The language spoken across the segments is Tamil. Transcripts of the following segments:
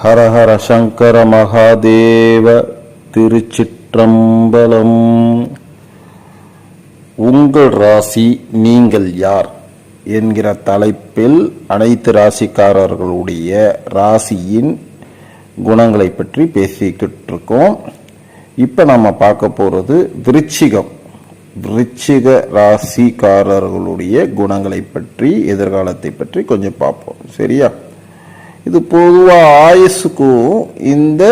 ஹரஹர சங்கர மகாதேவ. திருச்சிற்றம்பலம். உங்கள் ராசி நீங்கள் யார் என்கிற தலைப்பில் அனைத்து ராசிக்காரர்களுடைய ராசியின் குணங்களை பற்றி பேசிக்கிட்டு இருக்கோம். இப்போ நம்ம பார்க்க போகிறது விருச்சிகம். விருச்சிக ராசிக்காரர்களுடைய குணங்களை பற்றி, எதிர்காலத்தை பற்றி கொஞ்சம் பார்ப்போம். சரியா? இது பொதுவாக ஆயுசுக்கும் இந்த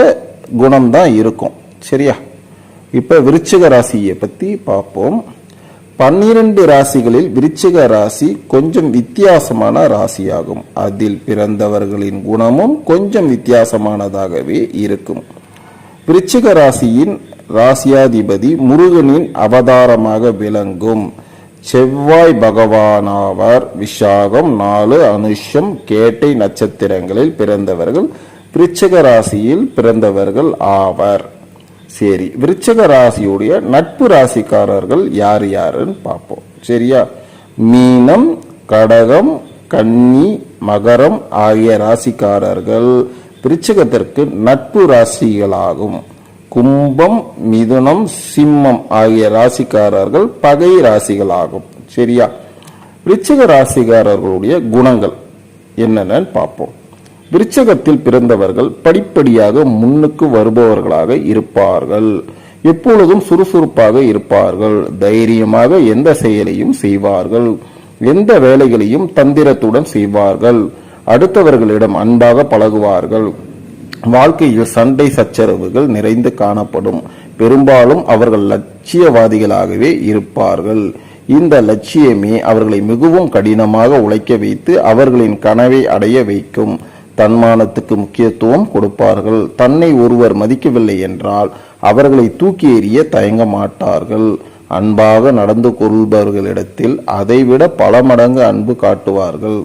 குணம்தான் இருக்கும். சரியா? இப்போ விருச்சிக ராசியை பற்றி பார்ப்போம். 12 ராசிகளில் விருச்சிக ராசி கொஞ்சம் வித்தியாசமான ராசியாகும். அதில் பிறந்தவர்களின் குணமும் கொஞ்சம் வித்தியாசமானதாகவே இருக்கும். விருச்சிக ராசியின் ராசியாதிபதி முருகனின் அவதாரமாக விளங்கும் செவ்வாய் பகவானாவர். விஷாகம், 4, அனுஷம், கேட்டை நட்சத்திரங்களில் பிறந்தவர்கள் விருச்சிக ராசியில் பிறந்தவர்கள் ஆவர். சரி, விருச்சிக ராசியுடைய நட்பு ராசிக்காரர்கள் யார் யாருன்னு பார்ப்போம். சரியா? மீனம், கடகம், கன்னி, மகரம் ஆகிய ராசிக்காரர்கள் விருச்சிகத்திற்கு நட்பு ராசிகளாகும். கும்பம், மிதுனம், சிம்மம் ஆகிய ராசிக்காரர்கள் பகை ராசிகளாகும். சரியா? விருச்சிக ராசிக்காரர்களுடைய குணங்கள் என்னென்னு பார்ப்போம். விருச்சிகத்தில் பிறந்தவர்கள் படிப்படியாக முன்னுக்கு வருபவர்களாக இருப்பார்கள். எப்பொழுதும் சுறுசுறுப்பாக இருப்பார்கள். தைரியமாக எந்த செயலையும் செய்வார்கள். எந்த வேலைகளையும் தந்திரத்துடன் செய்வார்கள். அடுத்தவர்களிடம் அன்பாக பழகுவார்கள். வாழ்க்கையில் சண்டை சச்சரவுகள் நிறைந்து காணப்படும். பெரும்பாலும் அவர்கள் லட்சியவாதிகளாகவே இருப்பார்கள். இந்த லட்சியமே அவர்களை மிகவும் கடினமாக உழைக்க வைத்து அவர்களின் கனவை அடைய வைக்கும். தன்மானத்துக்கு முக்கியத்துவம் கொடுப்பார்கள். தன்னை ஒருவர் மதிக்கவில்லை என்றால் அவர்களை தூக்கி எறிய தயங்க மாட்டார்கள். அன்பாக நடந்து கொள்பவர்களிடத்தில் அதைவிட பல மடங்கு அன்பு காட்டுவார்கள்.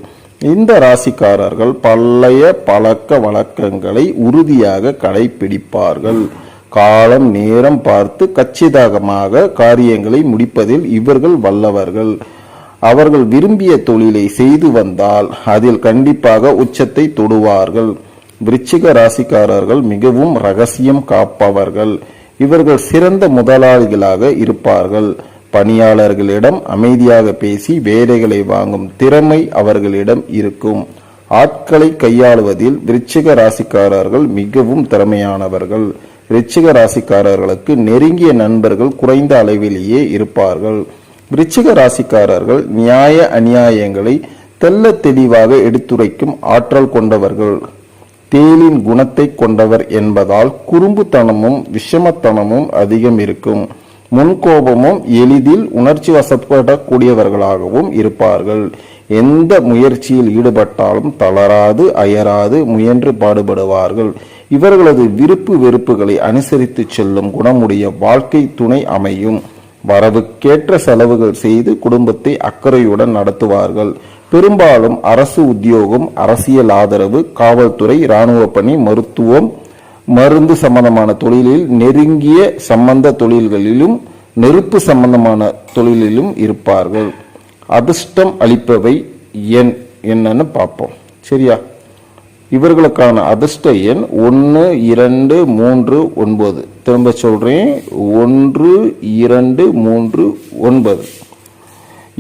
இந்த ராசிக்காரர்கள் பழைய பழக்க வழக்கங்களை உறுதியாக கடைபிடிப்பார்கள். காலம் நேரம் பார்த்து கச்சிதமாக காரியங்களை முடிப்பதில் இவர்கள் வல்லவர்கள். அவர்கள் விரும்பிய தொழிலை செய்து வந்தால் அதில் கண்டிப்பாக உச்சத்தை தொடுவார்கள். விருச்சிக ராசிக்காரர்கள் மிகவும் ரகசியம் காப்பவர்கள். இவர்கள் சிறந்த முதலாளிகளாக இருப்பார்கள். பணியாளர்களிடம் அமைதியாக பேசி வேலைகளை வாங்கும் திறமை அவர்களிடம் இருக்கும். ஆட்களை கையாளுவதில் விருச்சிக ராசிக்காரர்கள் மிகவும் திறமையானவர்கள். விருச்சிக ராசிக்காரர்களுக்கு நெருங்கிய நண்பர்கள் குறைந்த அளவிலேயே இருப்பார்கள். விருச்சிக ராசிக்காரர்கள் நியாய அநியாயங்களை தெல்ல தெளிவாக எடுத்துரைக்கும் ஆற்றல் கொண்டவர்கள். தேலின் குணத்தை கொண்டவர் என்பதால் குறும்புத்தனமும் விஷமத்தனமும் அதிகம் இருக்கும். முன்கோபமும் எளிதில் உணர்ச்சி வசப்படக்கூடியவர்களாகவும் இருப்பார்கள். எந்த முயற்சியில் ஈடுபட்டாலும் தளராது அயராது முயன்று பாடுபடுவார்கள். இவர்களது விருப்பு வெறுப்புகளை அனுசரித்து செல்லும் குணமுடைய வாழ்க்கை துணை அமையும். வரவுக்கேற்ற செலவுகள் செய்து குடும்பத்தை அக்கறையுடன் நடத்துவார்கள். பெரும்பாலும் அரசு உத்தியோகம், அரசியல் ஆதரவு, காவல்துறை, இராணுவ பணி, மருத்துவம், மருந்து சம்பந்தமான தொழிலில், நெருங்கிய சம்பந்த தொழில்களிலும் நெருப்பு சம்பந்தமான தொழிலிலும் இருப்பார்கள். அதிர்ஷ்டம் அளிப்பவை என்னன்னு பார்ப்போம். சரியா? இவர்களுக்கான அதிர்ஷ்ட எண் 1, 2, 3, 9. திரும்ப சொல்றேன், 1, 2, 3, 9.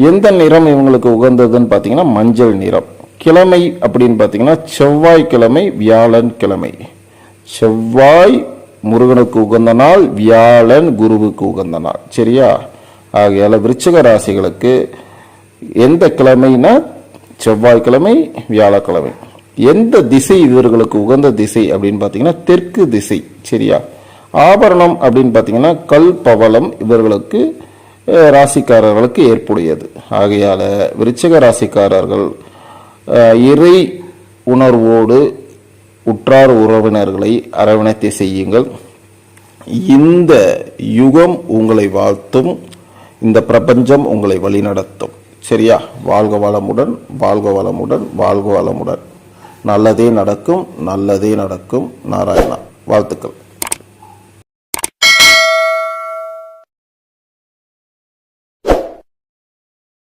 எந்த நிறம் இவங்களுக்கு உகந்ததுன்னு பார்த்தீங்கன்னா மஞ்சள் நிறம். கிழமை அப்படின்னு பார்த்தீங்கன்னா செவ்வாய் கிழமை, வியாழன் கிழமை. செவ்வாய் முருகனுக்கு உகந்த நாள், வியாழன் குருவுக்கு உகந்த நாள். சரியா? ஆகையால விருச்சிக ராசிகளுக்கு எந்த கிழமைனா செவ்வாய்க்கிழமை, வியாழக்கிழமை. எந்த திசை இவர்களுக்கு உகந்த திசை அப்படின்னு பார்த்தீங்கன்னா தெற்கு திசை. சரியா? ஆபரணம் அப்படின்னு பார்த்தீங்கன்னா கல், பவளம் இவர்களுக்கு ராசிக்காரர்களுக்கு ஏற்புடையது. ஆகையால விருச்சிக ராசிக்காரர்கள் இறை உணர்வோடு உற்றார் உறவினர்களை அரவணைத்து செய்யுங்கள். இந்த யுகம் உங்களை வாழ்த்தும். இந்த பிரபஞ்சம் உங்களை வழிநடத்தும். சரியா? வாழ்க வளமுடன், வாழ்க வளமுடன், வாழ்க வளமுடன். நல்லதே நடக்கும், நல்லதே நடக்கும். நாராயணா. வாழ்த்துக்கள்.